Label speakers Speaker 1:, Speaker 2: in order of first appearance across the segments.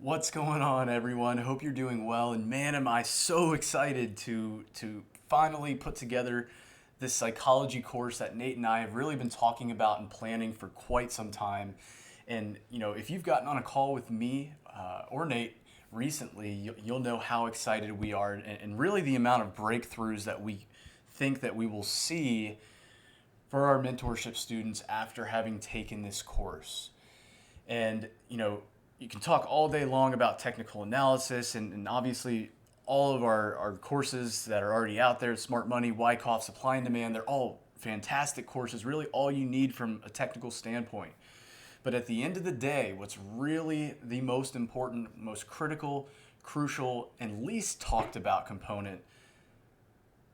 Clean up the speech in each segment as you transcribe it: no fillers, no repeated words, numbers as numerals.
Speaker 1: What's going on, everyone? Hope you're doing well. And man, am I so excited to finally put together this psychology course that Nate and I have really been talking about and planning for quite some time. And if you've gotten on a call with me or Nate recently, you'll know how excited we are, and really the amount of breakthroughs that we think that we will see for our mentorship students after having taken this course. And you can talk all day long about technical analysis, and obviously all of our courses that are already out there, Smart Money, Wyckoff, Supply and Demand, they're all fantastic courses, really all you need from a technical standpoint. But at the end of the day, what's really the most important, most critical, crucial, and least talked about component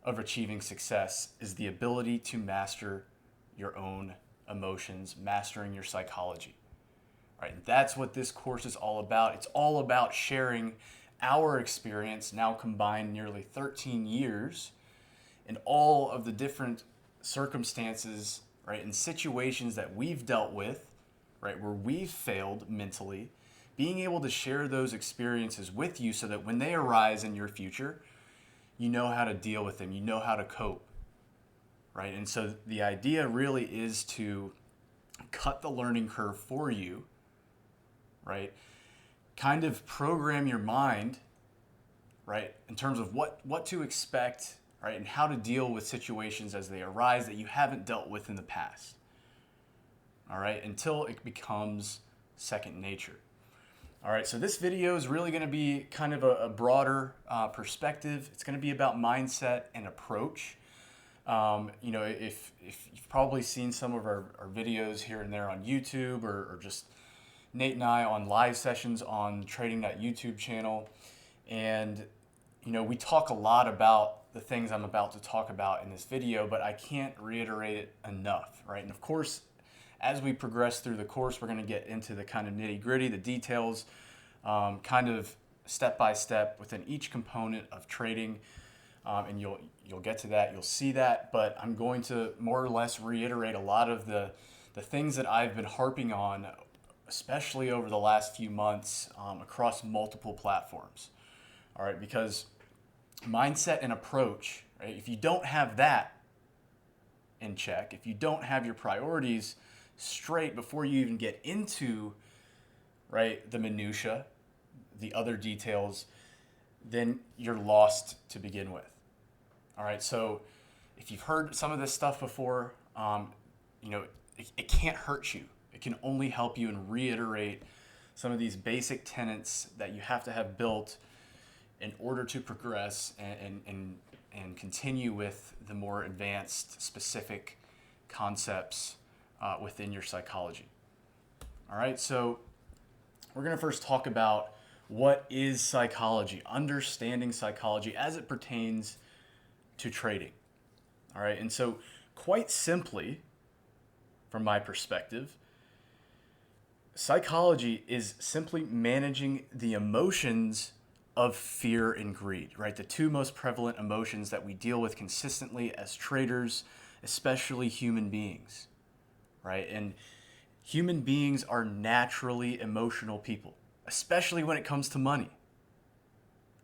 Speaker 1: of achieving success is the ability to master your own emotions, mastering your psychology. Right? And that's what this course is all about. It's all about sharing our experience, now combined nearly 13 years, in all of the different circumstances, right, and situations that we've dealt with, right, where we've failed mentally, being able to share those experiences with you so that when they arise in your future, you know how to deal with them, you know how to cope, right? And so the idea really is to cut the learning curve for you, right? Kind of program your mind, right, in terms of what to expect, right, and how to deal with situations as they arise that you haven't dealt with in the past. All right, until it becomes second nature. All right, so this video is really going to be kind of a broader perspective. It's going to be about mindset and approach. If you've probably seen some of our videos here and there on YouTube or just Nate and I on live sessions on Trading.YouTube YouTube channel. And, we talk a lot about the things I'm about to talk about in this video, but I can't reiterate it enough, right? And of course, as we progress through the course, we're going to get into the kind of nitty gritty, the details, kind of step by step within each component of trading. And you'll get to that, you'll see that, but I'm going to more or less reiterate a lot of the things that I've been harping on, especially over the last few months, across multiple platforms. All right, because mindset and approach, right? If you don't have that in check, if you don't have your priorities straight before you even get into, right, the minutia, the other details, then you're lost to begin with. All right, so if you've heard some of this stuff before, it can't hurt you. It can only help you and reiterate some of these basic tenets that you have to have built in order to progress and continue with the more advanced, specific concepts within your psychology. All right, so we're going to first talk about what is psychology, understanding psychology as it pertains to trading. All right, and so quite simply, from my perspective, psychology is simply managing the emotions of fear and greed, right? The two most prevalent emotions that we deal with consistently as traders, especially human beings, right? And human beings are naturally emotional people, especially when it comes to money,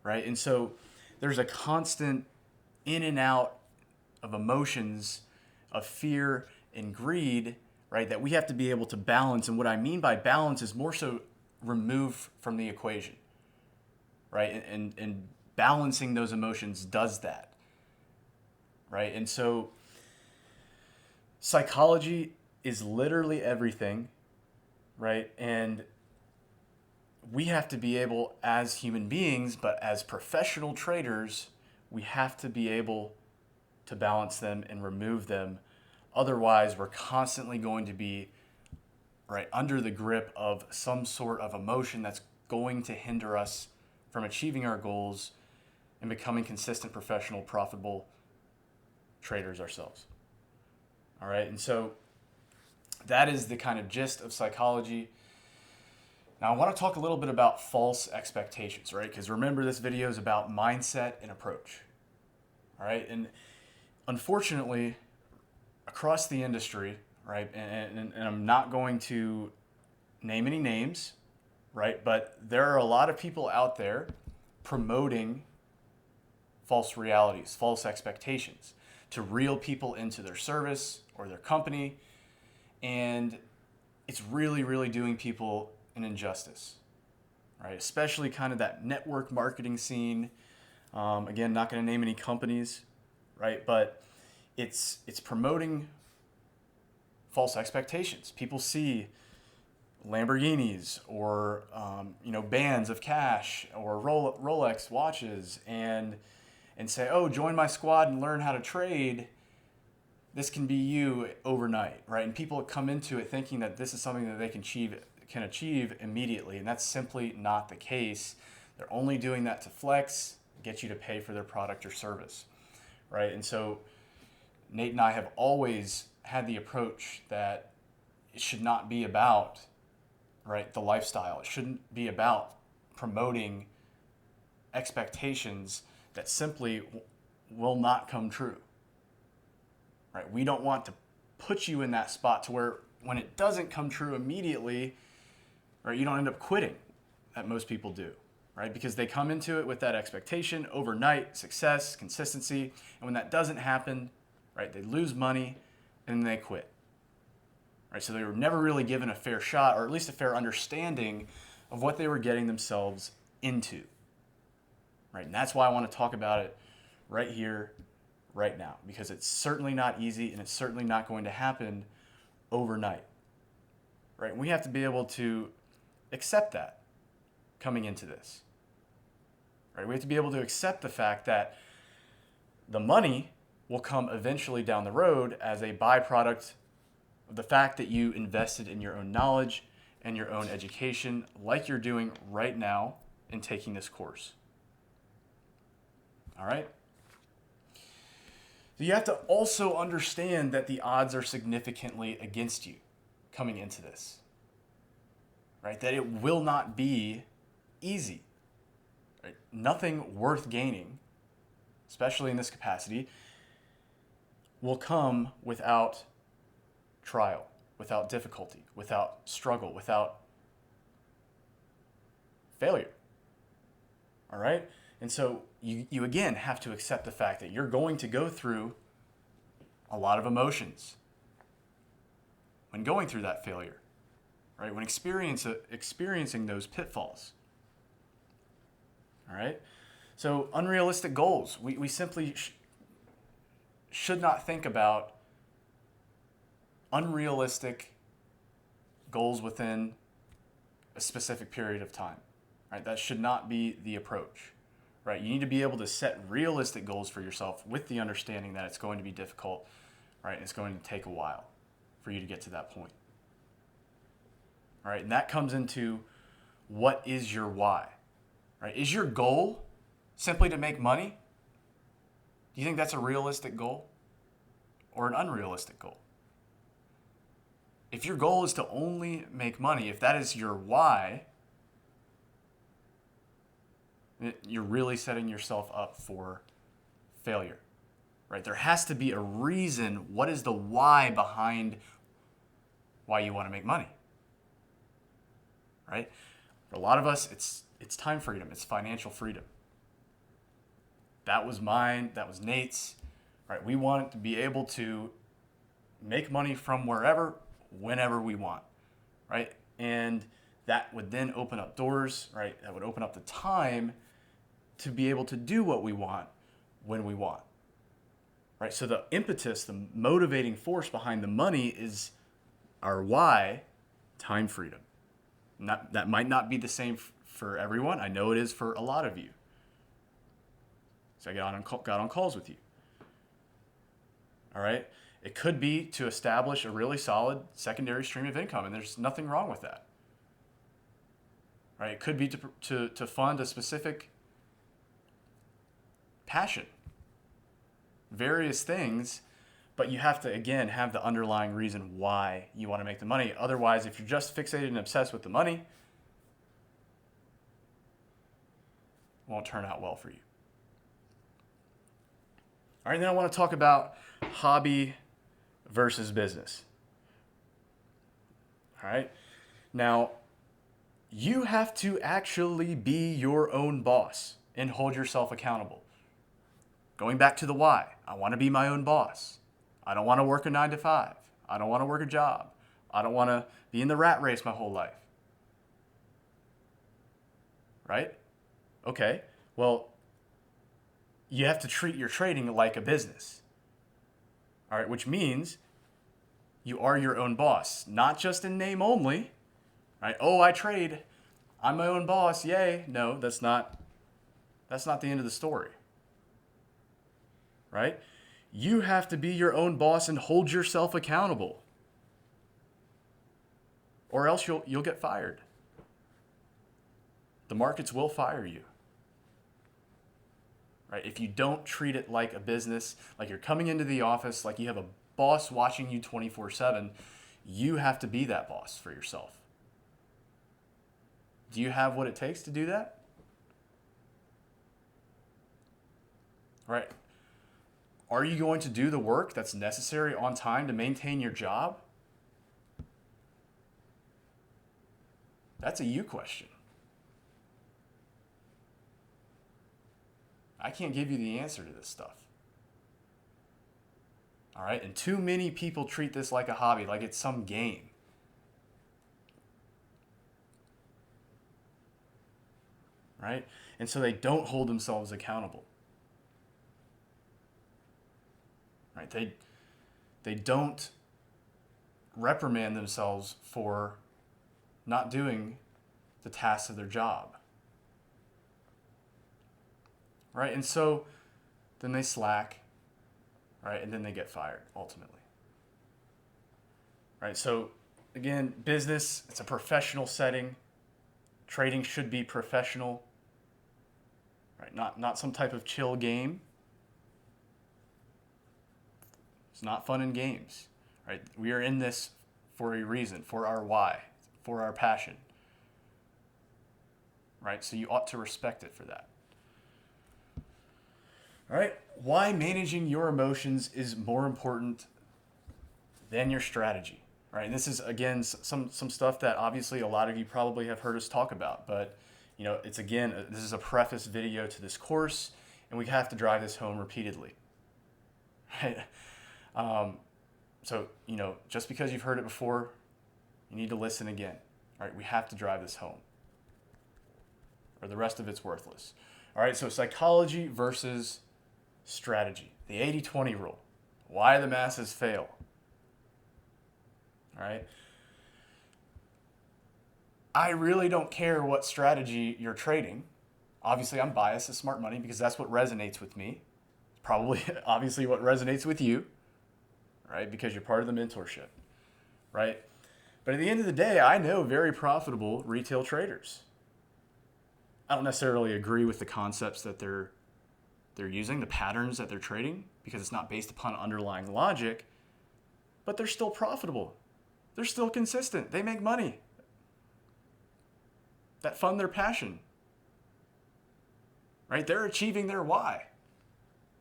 Speaker 1: right? And so there's a constant in and out of emotions of fear and greed, right, that we have to be able to balance. And what I mean by balance is more so remove from the equation, right? And balancing those emotions does that, right? And so psychology is literally everything, right? And we have to be able, as human beings, but as professional traders, we have to be able to balance them and remove them. Otherwise, we're constantly going to be, right, under the grip of some sort of emotion that's going to hinder us from achieving our goals and becoming consistent, professional, profitable traders ourselves. All right, and so that is the kind of gist of psychology. Now, I want to talk a little bit about false expectations, right? Because remember, this video is about mindset and approach. All right, and unfortunately, across the industry, right, and I'm not going to name any names, right? But there are a lot of people out there promoting false realities, false expectations to reel people into their service or their company. And it's really, really doing people an injustice, right? Especially kind of that network marketing scene. Again, not going to name any companies, right? But it's promoting false expectations. People see Lamborghinis or bands of cash or Rolex watches and say, oh, join my squad and learn how to trade. This can be you overnight, right? And people come into it thinking that this is something that they can achieve immediately, and that's simply not the case. They're only doing that to flex, get you to pay for their product or service, right? And so Nate and I have always had the approach that it should not be about, right, the lifestyle. It shouldn't be about promoting expectations that simply will not come true, right? We don't want to put you in that spot to where when it doesn't come true immediately, right, you don't end up quitting, that most people do, right? Because they come into it with that expectation, overnight success, consistency, and when that doesn't happen, right, they lose money and then they quit, right? So they were never really given a fair shot, or at least a fair understanding of what they were getting themselves into, right? And that's why I want to talk about it right here, right now, because it's certainly not easy and it's certainly not going to happen overnight, right? And we have to be able to accept that coming into this, right? We have to be able to accept the fact that the money will come eventually down the road as a byproduct of the fact that you invested in your own knowledge and your own education, like you're doing right now in taking this course. All right? So you have to also understand that the odds are significantly against you coming into this, right? That it will not be easy, right? Nothing worth gaining, especially in this capacity, will come without trial, without difficulty, without struggle, without failure. All right? And so you again have to accept the fact that you're going to go through a lot of emotions when going through that failure, right? When experiencing those pitfalls. All right? So unrealistic goals. We simply should not think about unrealistic goals within a specific period of time, right? That should not be the approach, right? You need to be able to set realistic goals for yourself with the understanding that it's going to be difficult, right? It's going to take a while for you to get to that point, all right? And that comes into what is your why, right? Is your goal simply to make money? Do you think that's a realistic goal or an unrealistic goal? If your goal is to only make money, if that is your why, you're really setting yourself up for failure, right? There has to be a reason. What is the why behind why you want to make money, right? For a lot of us, it's time freedom. It's financial freedom. That was mine. That was Nate's, right? We want to be able to make money from wherever, whenever we want, right? And that would then open up doors, right? That would open up the time to be able to do what we want when we want, right? So the impetus, the motivating force behind the money is our why, time freedom. That might not be the same for everyone. I know it is for a lot of you. So I got on calls with you. All right? It could be to establish a really solid secondary stream of income, and there's nothing wrong with that. Right? It could be to fund a specific passion, various things, but you have to, again, have the underlying reason why you want to make the money. Otherwise, if you're just fixated and obsessed with the money, it won't turn out well for you. All right, then I want to talk about hobby versus business. All right. Now, You have to actually be your own boss and hold yourself accountable. Going back to the why, I want to be my own boss. I don't want to work a 9 to 5. I don't want to work a job. I don't want to be in the rat race my whole life. Right? Okay. Well, you have to treat your trading like a business. All right, which means you are your own boss, not just in name only. Right? Oh, I trade. I'm my own boss. Yay. No, that's not the end of the story. Right? You have to be your own boss and hold yourself accountable. Or else you'll get fired. The markets will fire you. Right? If you don't treat it like a business, like you're coming into the office, like you have a boss watching you 24/7, you have to be that boss for yourself. Do you have what it takes to do that? Right? Are you going to do the work that's necessary on time to maintain your job? That's a you question. I can't give you the answer to this stuff. All right? And too many people treat this like a hobby, like it's some game. Right? And so they don't hold themselves accountable. Right? They don't reprimand themselves for not doing the tasks of their job. Right? And so then they slack, right? And then they get fired ultimately. Right? So again, business, it's a professional setting. Trading should be professional. Right? Not some type of chill game. It's not fun and games. Right? We are in this for a reason, for our why, for our passion. Right? So you ought to respect it for that. All right, why managing your emotions is more important than your strategy. Right? And this is again some stuff that obviously a lot of you probably have heard us talk about, but it's again, this is a preface video to this course, and we have to drive this home repeatedly. Right? So just because you've heard it before, you need to listen again. All right, we have to drive this home, or the rest of it's worthless. All right, so psychology versus strategy. The 80-20 rule. Why the masses fail. All right. I really don't care what strategy you're trading. Obviously, I'm biased to smart money because that's what resonates with me. Probably, obviously, what resonates with you, right? Because you're part of the mentorship, right? But at the end of the day, I know very profitable retail traders. I don't necessarily agree with the concepts that they're using, the patterns that they're trading, because it's not based upon underlying logic, but they're still profitable. They're still consistent. They make money that fund their passion, right? They're achieving their why.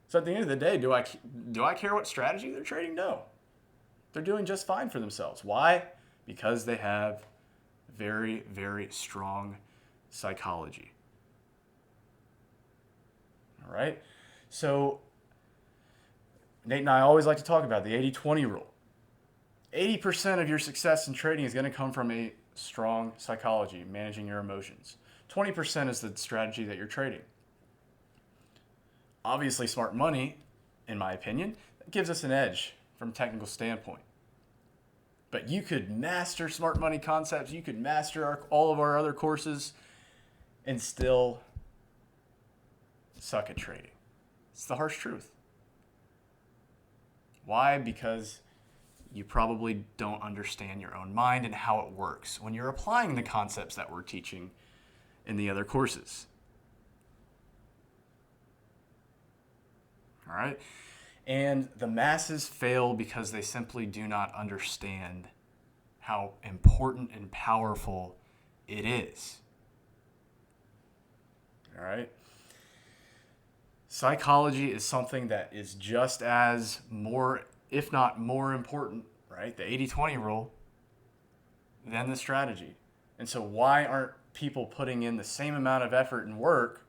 Speaker 1: So at the end of the day, do I care what strategy they're trading? No. They're doing just fine for themselves. Why? Because they have very, very strong psychology. All right? So Nate and I always like to talk about the 80-20 rule. 80% of your success in trading is going to come from a strong psychology, managing your emotions. 20% is the strategy that you're trading. Obviously, smart money, in my opinion, gives us an edge from a technical standpoint. But you could master smart money concepts, you could master all of our other courses, and still suck at trading. It's the harsh truth. Why? Because you probably don't understand your own mind and how it works when you're applying the concepts that we're teaching in the other courses. All right? And the masses fail because they simply do not understand how important and powerful it is. All right? Psychology is something that is just as more, if not more important, right? The 80-20 rule, than the strategy. And so why aren't people putting in the same amount of effort and work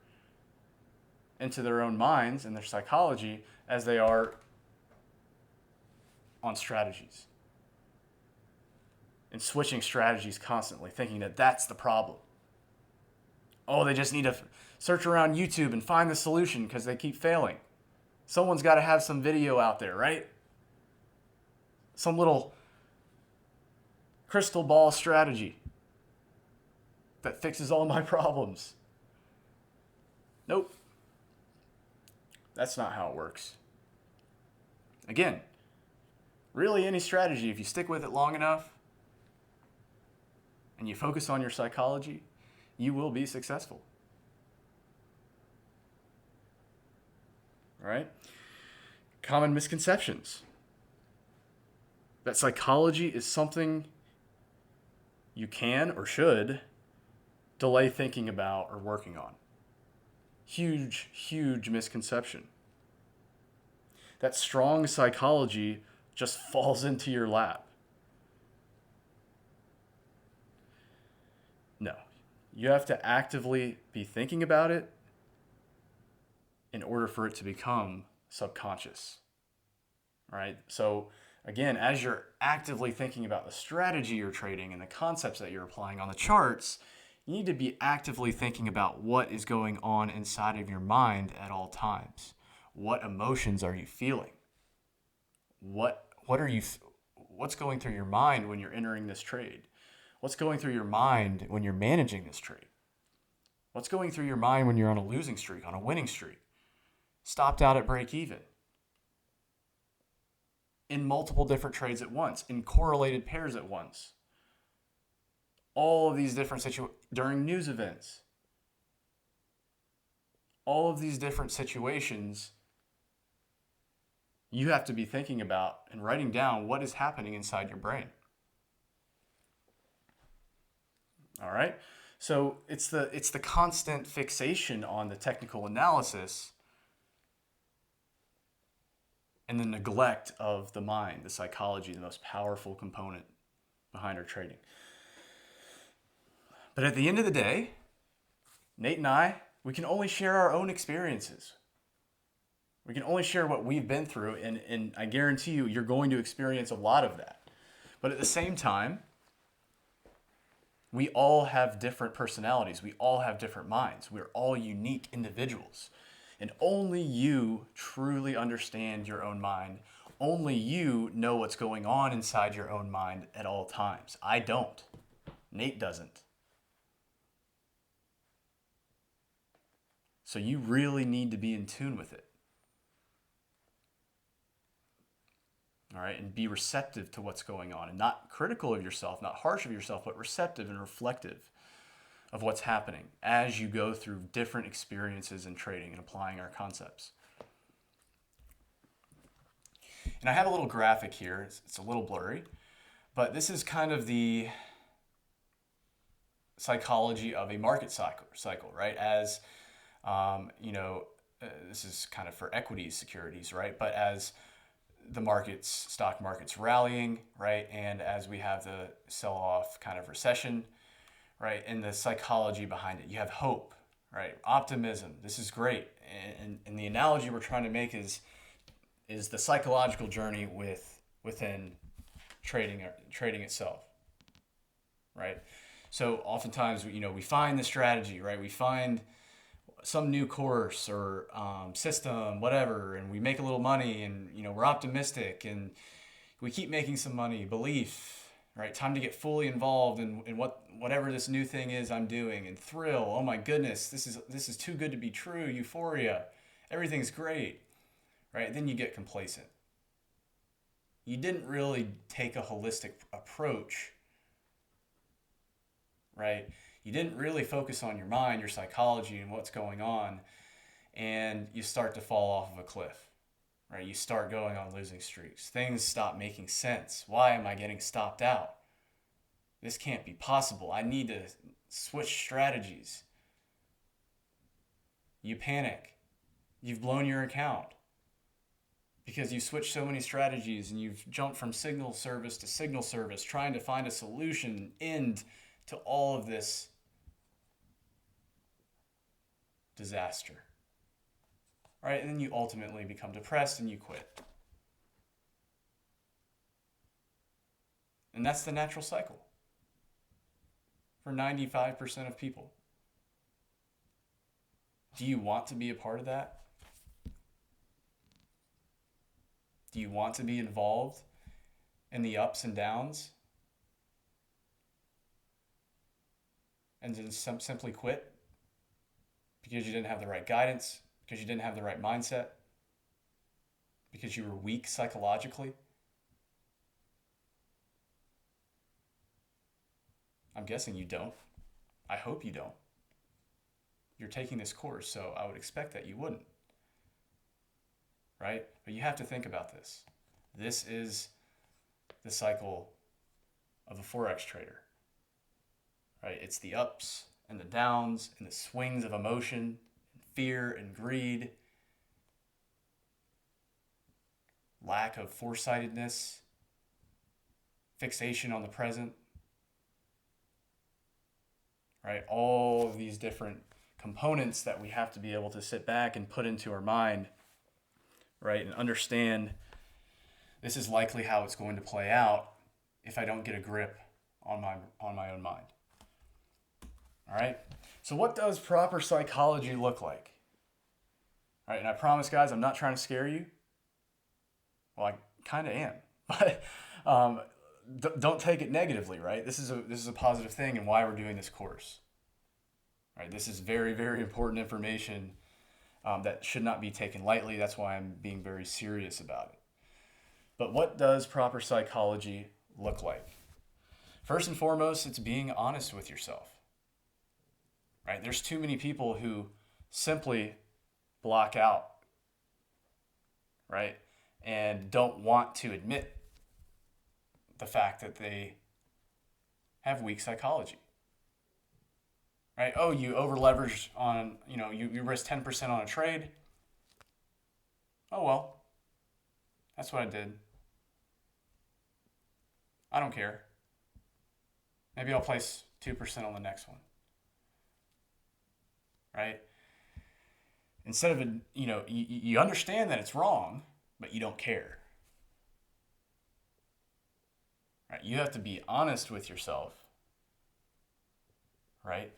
Speaker 1: into their own minds and their psychology as they are on strategies. And switching strategies constantly, thinking that that's the problem. Oh, they just need to search around YouTube and find the solution because they keep failing. Someone's got to have some video out there, right? Some little crystal ball strategy that fixes all my problems. Nope. That's not how it works. Again, really any strategy, if you stick with it long enough and you focus on your psychology, you will be successful. All right? Common misconceptions. That psychology is something you can or should delay thinking about or working on. Huge, huge misconception. That strong psychology just falls into your lap. No. You have to actively be thinking about it in order for it to become subconscious. All right? So, again, as you're actively thinking about the strategy you're trading and the concepts that you're applying on the charts, you need to be actively thinking about what is going on inside of your mind at all times. What emotions are you feeling? What's going through your mind when you're entering this trade? What's going through your mind when you're managing this trade? What's going through your mind when you're on a losing streak, on a winning streak? Stopped out at break even. In multiple different trades at once, in correlated pairs at once. All of these different situations, during news events. All of these different situations, you have to be thinking about and writing down what is happening inside your brain. All right? So it's the constant fixation on the technical analysis and the neglect of the mind, the psychology, the most powerful component behind our trading. But at the end of the day, Nate and I, we can only share our own experiences. We can only share what we've been through, and I guarantee you, you're going to experience a lot of that. But at the same time, we all have different personalities. We all have different minds. We're all unique individuals. And only you truly understand your own mind. Only you know what's going on inside your own mind at all times. I don't. Nate doesn't. So you really need to be in tune with it. All right, and be receptive to what's going on, and not critical of yourself, not harsh of yourself, but receptive and reflective of what's happening as you go through different experiences in trading and applying our concepts. And I have a little graphic here. It's a little blurry, but this is kind of the psychology of a market cycle, right? As this is kind of for equity securities, right? But as the stock market's rallying, right? And as we have the sell-off kind of recession, right? And the psychology behind it, you have hope, right? Optimism. This is great. And the analogy we're trying to make is the psychological journey within trading itself, right? So oftentimes, we find the strategy, right? We find some new course or system, whatever, and we make a little money, and we're optimistic, and we keep making some money. Belief, right? Time to get fully involved in whatever this new thing is I'm doing, and thrill. Oh my goodness, this is too good to be true. Euphoria, everything's great, right? Then you get complacent. You didn't really take a holistic approach, right? You didn't really focus on your mind, your psychology, and what's going on, and you start to fall off of a cliff, right? You start going on losing streaks. Things stop making sense. Why am I getting stopped out? This can't be possible. I need to switch strategies. You panic. You've blown your account because you switched so many strategies, and you've jumped from signal service to signal service, trying to find a solution, end to all of this disaster. Right? And then you ultimately become depressed and you quit. And that's the natural cycle for 95% of people. Do you want to be a part of that? Do you want to be involved in the ups and downs? And then simply quit because you didn't have the right guidance, because you didn't have the right mindset, because you were weak psychologically? I'm guessing you don't. I hope you don't. You're taking this course, so I would expect that you wouldn't. Right? But you have to think about this. This is the cycle of a Forex trader. Right? It's the ups and the downs and the swings of emotion, fear and greed, lack of foresightedness, fixation on the present. Right? All of these different components that we have to be able to sit back and put into our mind, right? And understand this is likely how it's going to play out if I don't get a grip on my own mind. All right? So what does proper psychology look like? All right, and I promise, guys, I'm not trying to scare you. Well, I kind of am. But don't take it negatively, right? This is a positive thing and why we're doing this course. Right? This is very, very important information that should not be taken lightly. That's why I'm being very serious about it. But what does proper psychology look like? First and foremost, it's being honest with yourself. Right? There's too many people who simply block out, right? And don't want to admit the fact that they have weak psychology. Right? Oh, you over leveraged on, you risked 10% on a trade. Oh, well, that's what I did. I don't care. Maybe I'll place 2% on the next one. Right? Instead of, you understand that it's wrong, but you don't care. Right? You have to be honest with yourself. Right?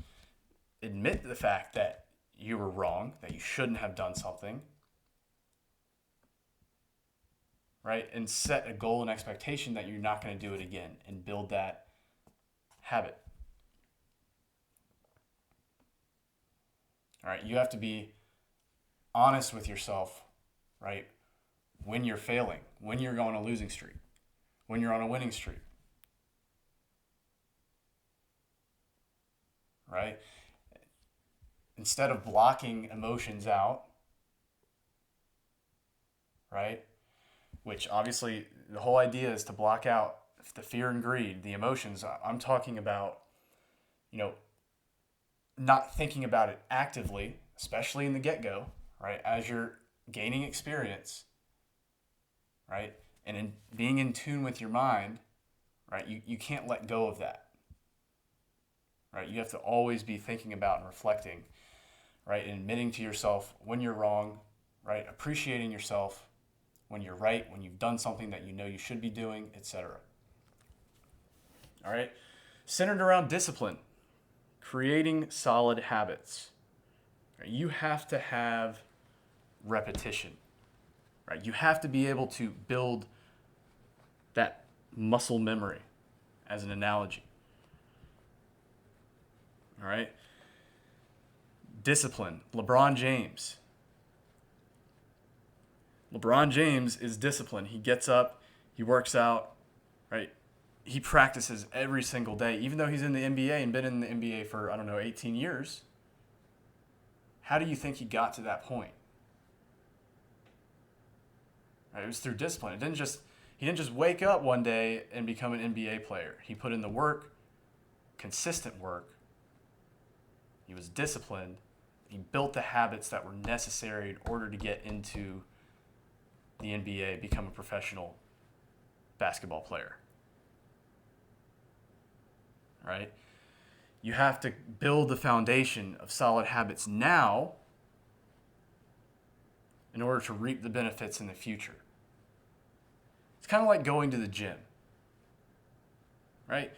Speaker 1: Admit the fact that you were wrong, that you shouldn't have done something. Right? And set a goal and expectation that you're not going to do it again and build that habit. All right? You have to be honest with yourself, right? When you're failing, when you're on a losing streak, when you're on a winning streak. Right? Instead of blocking emotions out, right? Which obviously the whole idea is to block out the fear and greed, the emotions. I'm talking about, not thinking about it actively, especially in the get-go, right? As you're gaining experience, right? And in being in tune with your mind, right? You can't let go of that, right? You have to always be thinking about and reflecting, right? And admitting to yourself when you're wrong, right? Appreciating yourself when you're right, when you've done something that you know you should be doing, etc. All right? Centered around discipline, creating solid habits. Right? You have to have repetition, right? You have to be able to build that muscle memory, as an analogy. All right? Discipline. LeBron James. LeBron James is disciplined. He gets up, he works out, right? He practices every single day, even though he's in the NBA and been in the NBA for, 18 years. How do you think he got to that point? Right? It was through discipline. He didn't just wake up one day and become an NBA player. He put in the work, consistent work. He was disciplined. He built the habits that were necessary in order to get into the NBA, become a professional basketball player. Right? You have to build the foundation of solid habits now in order to reap the benefits in the future. It's kind of like going to the gym, right?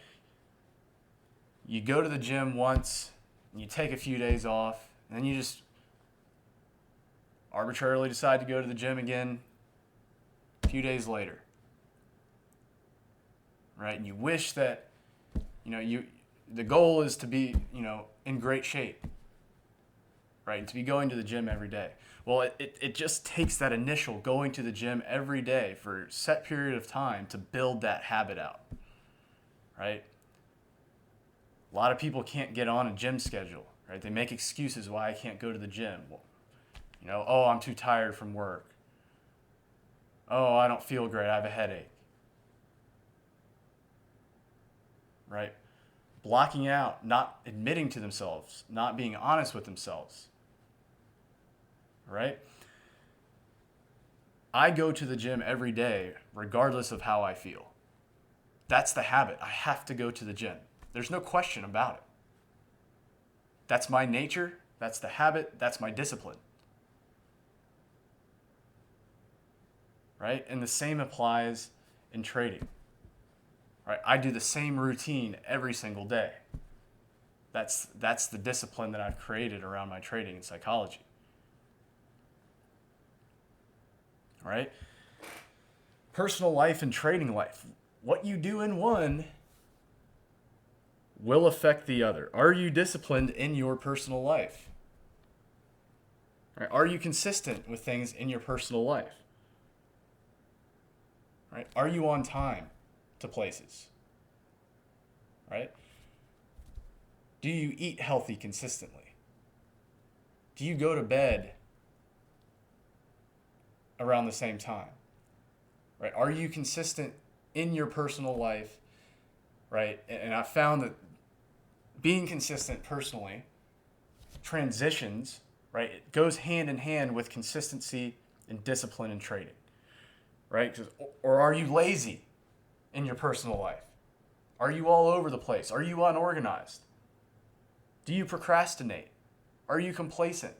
Speaker 1: You go to the gym once, and you take a few days off, and then you just arbitrarily decide to go to the gym again a few days later, right? And you wish that, the goal is to be, in great shape, right? And to be going to the gym every day. Well, it just takes that initial going to the gym every day for a set period of time to build that habit out, right? A lot of people can't get on a gym schedule, right? They make excuses why I can't go to the gym. Well, oh, I'm too tired from work. Oh, I don't feel great. I have a headache. Right? Blocking out, not admitting to themselves, not being honest with themselves. Right? I go to the gym every day, regardless of how I feel. That's the habit. I have to go to the gym. There's no question about it. That's my nature. That's the habit. That's my discipline. Right? And the same applies in trading. Right? I do the same routine every single day. That's the discipline that I've created around my trading and psychology. All right? Personal life and trading life. What you do in one will affect the other. Are you disciplined in your personal life? Right? Are you consistent with things in your personal life? Right? Are you on time to places? Right? Do you eat healthy consistently? Do you go to bed around the same time? Right? Are you consistent in your personal life? Right? And I found that being consistent personally transitions, right? It goes hand in hand with consistency and discipline in trading. Right? Or are you lazy in your personal life? Are you all over the place? Are you unorganized? Do you procrastinate? Are you complacent?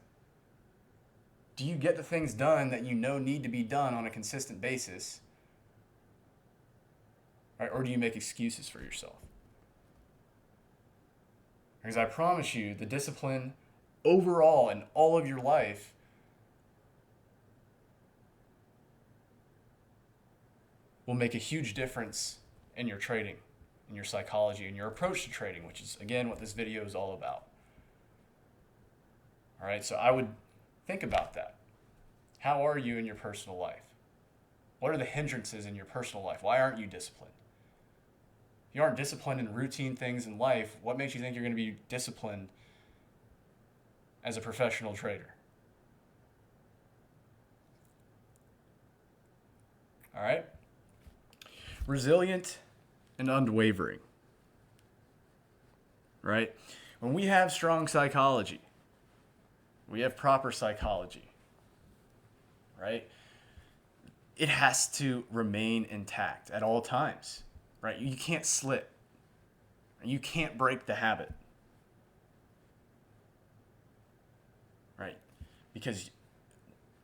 Speaker 1: Do you get the things done that you know need to be done on a consistent basis? Right? Or do you make excuses for yourself? Because I promise you, the discipline overall in all of your life will make a huge difference in your trading, in your psychology, and your approach to trading, which is, again, what this video is all about. All right, so I would think about that. How are you in your personal life? What are the hindrances in your personal life? Why aren't you disciplined? If you aren't disciplined in routine things in life, what makes you think you're going to be disciplined as a professional trader? All right? Resilient and unwavering. Right? When we have strong psychology, we have proper psychology, right? It has to remain intact at all times, right? You can't slip. You can't break the habit, right? Because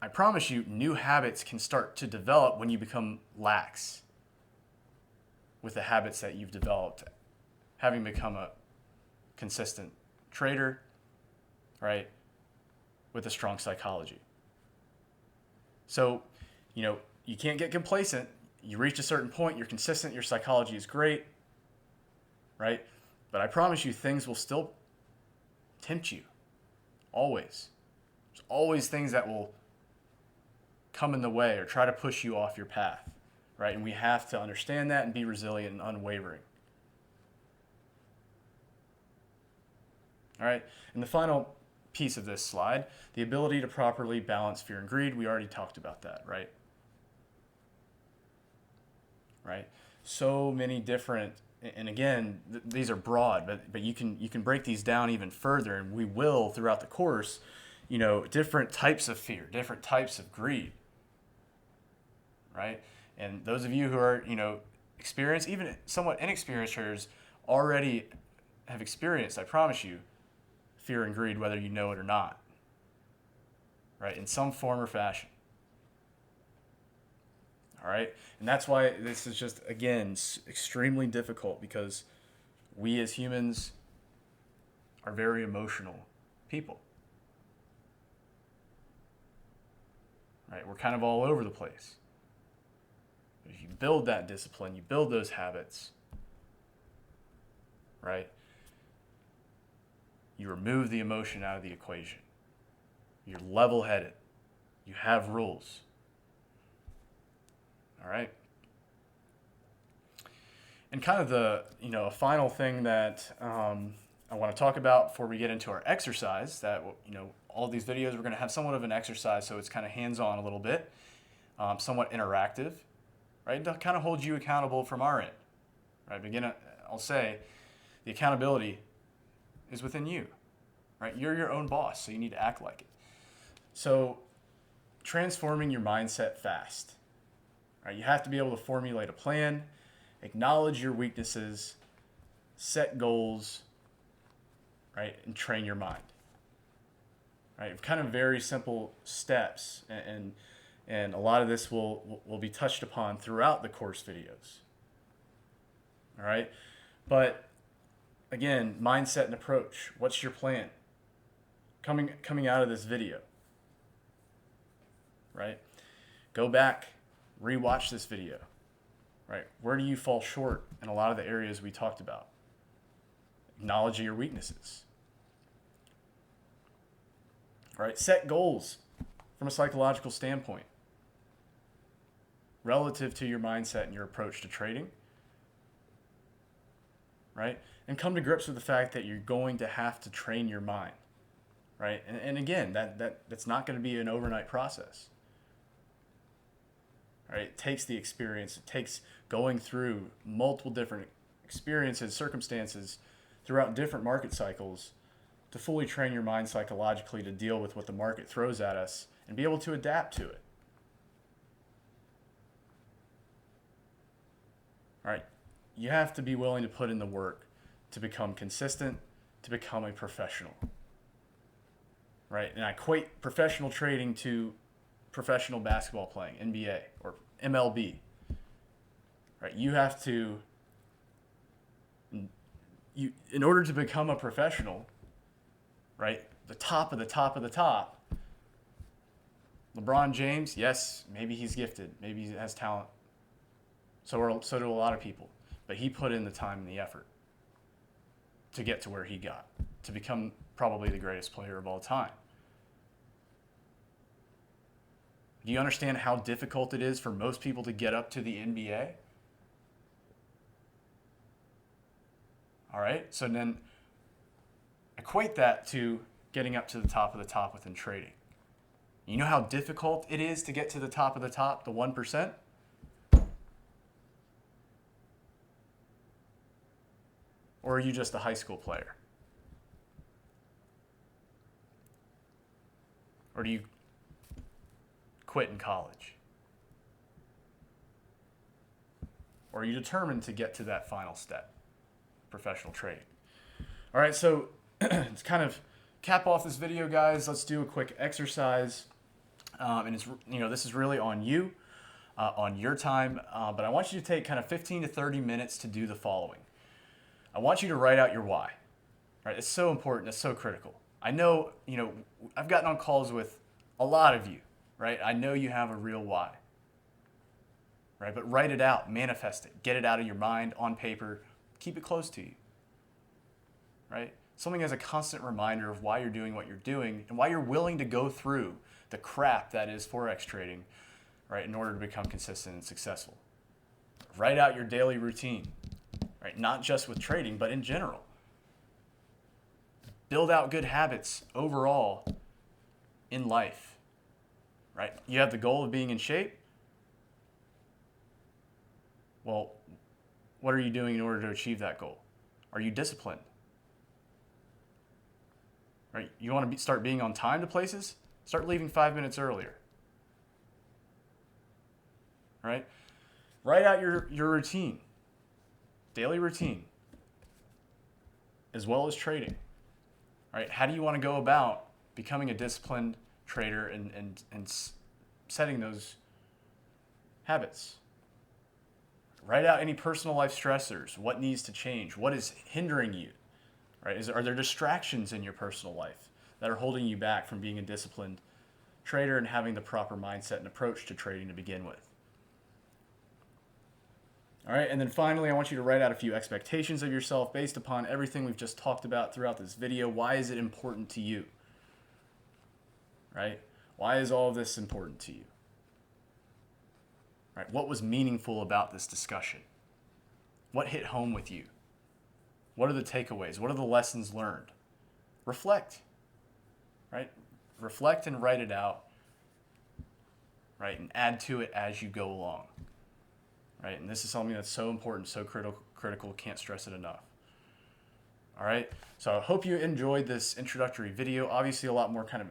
Speaker 1: I promise you, new habits can start to develop when you become lax with the habits that you've developed, having become a consistent trader, right, with a strong psychology. So, you can't get complacent. You reach a certain point, you're consistent, your psychology is great, right? But I promise you, things will still tempt you, always. There's always things that will come in the way or try to push you off your path, right? And we have to understand that and be resilient and unwavering. All right, and the final piece of this slide, the ability to properly balance fear and greed. We already talked about that, right? Right? So many different, and again, these are broad, but you can break these down even further, and we will throughout the course, different types of fear, different types of greed, right? And those of you who are, experienced, even somewhat inexperienced traders, already have experienced, I promise you, fear and greed, whether you know it or not, right? In some form or fashion. All right. And that's why this is just, again, extremely difficult, because we as humans are very emotional people. Right? We're kind of all over the place. If you build that discipline, you build those habits, right? You remove the emotion out of the equation. You're level-headed. You have rules. All right? And kind of a final thing that I want to talk about before we get into our exercise, that, all these videos, we're going to have somewhat of an exercise, so it's kind of hands-on a little bit, somewhat interactive, right? To kind of hold you accountable from our end, right? Again, I'll say the accountability is within you, right? You're your own boss, so you need to act like it. So transforming your mindset fast, right? You have to be able to formulate a plan, acknowledge your weaknesses, set goals, right? And train your mind, right? Kind of very simple steps, and a lot of this will be touched upon throughout the course videos. All right? But again, mindset and approach. What's your plan? Coming out of this video, right? Go back, rewatch this video, right? Where do you fall short in a lot of the areas we talked about? Acknowledge your weaknesses, right? Set goals from a psychological standpoint relative to your mindset and your approach to trading, right? And come to grips with the fact that you're going to have to train your mind, right? And again, that's not going to be an overnight process, right? It takes the experience. It takes going through multiple different experiences, circumstances throughout different market cycles to fully train your mind psychologically to deal with what the market throws at us and be able to adapt to it. All right, you have to be willing to put in the work to become consistent, to become a professional, right? And I equate professional trading to professional basketball playing, NBA or MLB, right? You have to, in order to become a professional, right? The top of the top of the top. LeBron James, yes, maybe he's gifted, maybe he has talent. So do a lot of people. But he put in the time and the effort to get to where he got, to become probably the greatest player of all time. Do you understand how difficult it is for most people to get up to the NBA? All right, so then equate that to getting up to the top of the top within trading. You know how difficult it is to get to the top of the top, the 1%? Or are you just a high school player? Or do you quit in college? Or are you determined to get to that final step, professional trading? All right, so to kind of cap off this video, guys, let's do a quick exercise. And it's, this is really on you, on your time. But I want you to take kind of 15 to 30 minutes to do the following. I want you to write out your why. Right? It's so important. It's so critical. I know, I've gotten on calls with a lot of you, right? I know you have a real why, right? But write it out, manifest it, get it out of your mind on paper, keep it close to you, right? Something as a constant reminder of why you're doing what you're doing and why you're willing to go through the crap that is Forex trading, right? In order to become consistent and successful. Write out your daily routine. Right? Not just with trading, but in general. Build out good habits overall in life. Right? You have the goal of being in shape. Well, what are you doing in order to achieve that goal? Are you disciplined? Right? You want to start being on time to places? Start leaving 5 minutes earlier. Right? Write out your routine. Daily routine, as well as trading. All right, how do you want to go about becoming a disciplined trader and setting those habits. Write out any personal life stressors. What needs to change? What is hindering you? Right? Are there distractions in your personal life that are holding you back from being a disciplined trader and having the proper mindset and approach to trading to begin with? All right, and then finally, I want you to write out a few expectations of yourself based upon everything we've just talked about throughout this video. Why is it important to you? Right? Why is all of this important to you? Right? What was meaningful about this discussion? What hit home with you? What are the takeaways? What are the lessons learned? Reflect. Right? Reflect and write it out. Right? And add to it as you go along. Right? And this is something that's so important, so critical, can't stress it enough. All right? So I hope you enjoyed this introductory video. Obviously, a lot more kind of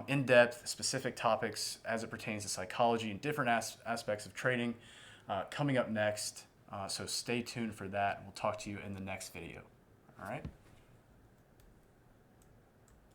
Speaker 1: in-depth, specific topics as it pertains to psychology and different aspects of trading coming up next. So stay tuned for that. We'll talk to you in the next video. All right?